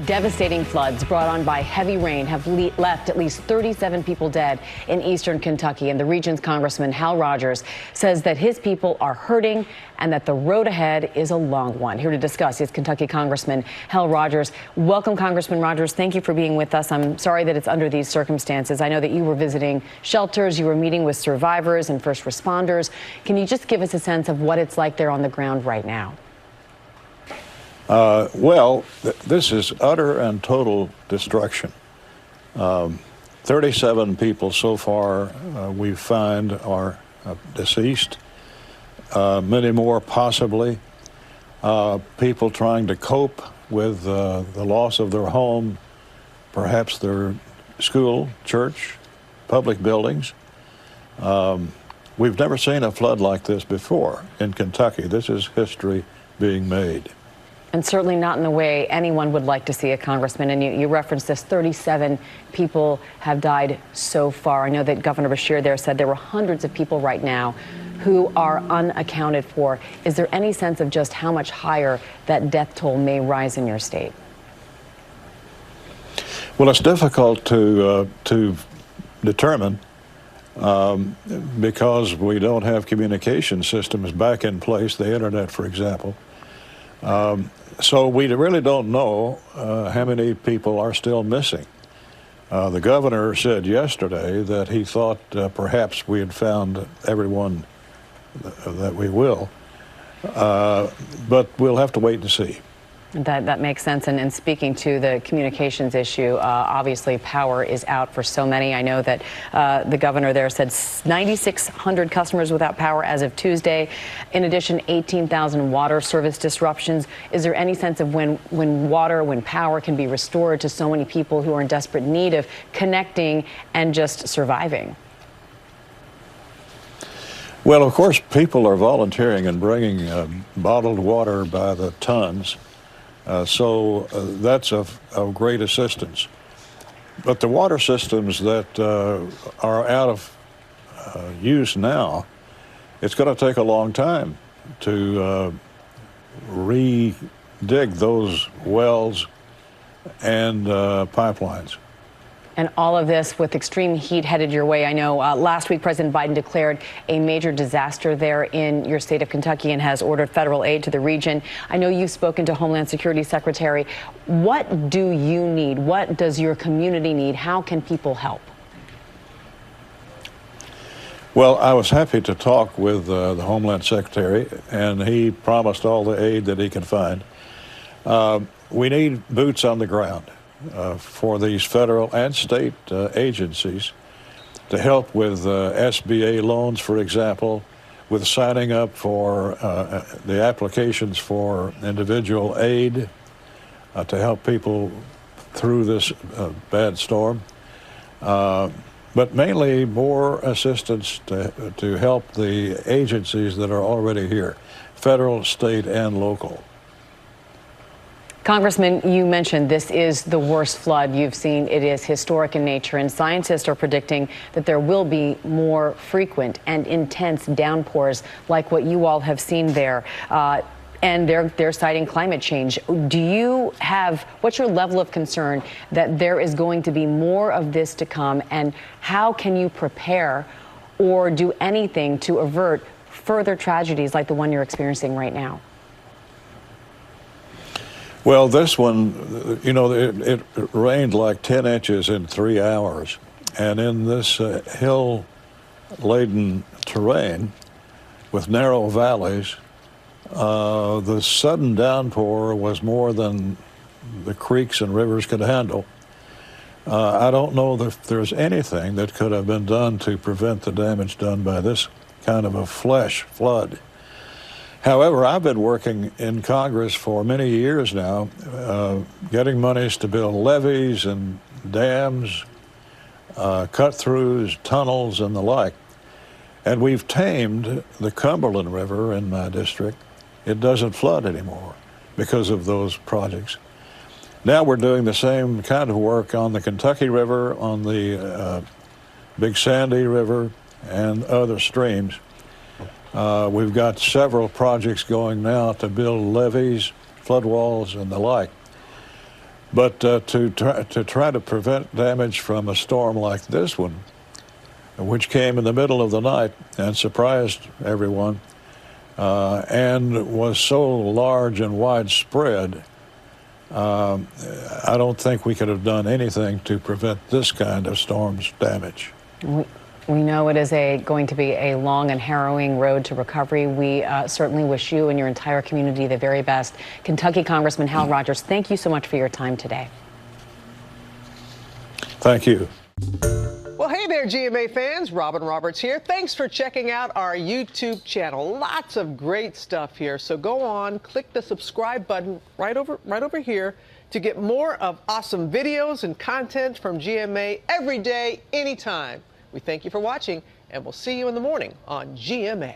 Devastating floods brought on by heavy rain have left at least 37 people dead in eastern Kentucky. And the region's Congressman Hal Rogers says that his people are hurting and that the road ahead is a long one. Here to discuss is Kentucky Congressman Hal Rogers. Welcome, Congressman Rogers. Thank you for being with us. I'm sorry that it's under these circumstances. I know that you were visiting shelters, you were meeting with survivors and first responders. Can you just give us a sense of what it's like there on the ground right now? This is utter and total destruction. 37 people so far we find are deceased, many more possibly. People trying to cope with the loss of their home, perhaps their school, church, public buildings. We've never seen a flood like this before in Kentucky. This is history being made. And certainly not in the way anyone would like to see it, Congressman. And you referenced this, 37 people have died so far. I know that Governor Beshear there said there were hundreds of people right now who are unaccounted for. Is there any sense of just how much higher that death toll may rise in your state? Well, it's difficult to determine because we don't have communication systems back in place, the internet, for example. So we really don't know how many people are still missing. The governor said yesterday that he thought perhaps we had found everyone that we will, but we'll have to wait and see. That makes sense. And speaking to the communications issue, obviously power is out for so many. I know that the governor there said 9,600 customers without power as of Tuesday. In addition, 18,000 water service disruptions. Is there any sense of when power can be restored to so many people who are in desperate need of connecting and just surviving? Well, of course, people are volunteering and bringing bottled water by the tons. So that's of great assistance. But the water systems that are out of use now, it's going to take a long time to re-dig those wells and pipelines. And all of this with extreme heat headed your way. I know last week President Biden declared a major disaster there in your state of Kentucky and has ordered federal aid to the region. I know you've spoken to Homeland Security Secretary. What do you need? What does your community need? How can people help? Well, I was happy to talk with the Homeland Secretary, and he promised all the aid that he could find. We need boots on the ground for these federal and state agencies to help with SBA loans, for example, with signing up for the applications for individual aid to help people through this bad storm, but mainly more assistance to help the agencies that are already here, federal, state, and local. Congressman, you mentioned this is the worst flood you've seen. It is historic in nature, and scientists are predicting that there will be more frequent and intense downpours like what you all have seen there. And they're citing climate change. What's your level of concern that there is going to be more of this to come, and how can you prepare or do anything to avert further tragedies like the one you're experiencing right now? Well, this one, you know, it rained like 10 inches in 3 hours. And in this hill-laden terrain with narrow valleys, the sudden downpour was more than the creeks and rivers could handle. I don't know if there's anything that could have been done to prevent the damage done by this kind of a flash flood. However, I've been working in Congress for many years now, getting monies to build levees and dams, cut-throughs, tunnels, and the like. And we've tamed the Cumberland River in my district. It doesn't flood anymore because of those projects. Now we're doing the same kind of work on the Kentucky River, on the Big Sandy River, and other streams. We've got several projects going now to build levees, flood walls, and the like. But to try to prevent damage from a storm like this one, which came in the middle of the night and surprised everyone, and was so large and widespread, I don't think we could have done anything to prevent this kind of storm's damage. We know it is going to be a long and harrowing road to recovery. We certainly wish you and your entire community the very best. Kentucky Congressman Hal Rogers, thank you so much for your time today. Thank you. Well, hey there, GMA fans. Robin Roberts here. Thanks for checking out our YouTube channel. Lots of great stuff here. So go on, click the subscribe button right over here to get more of awesome videos and content from GMA every day, anytime. We thank you for watching, and we'll see you in the morning on GMA.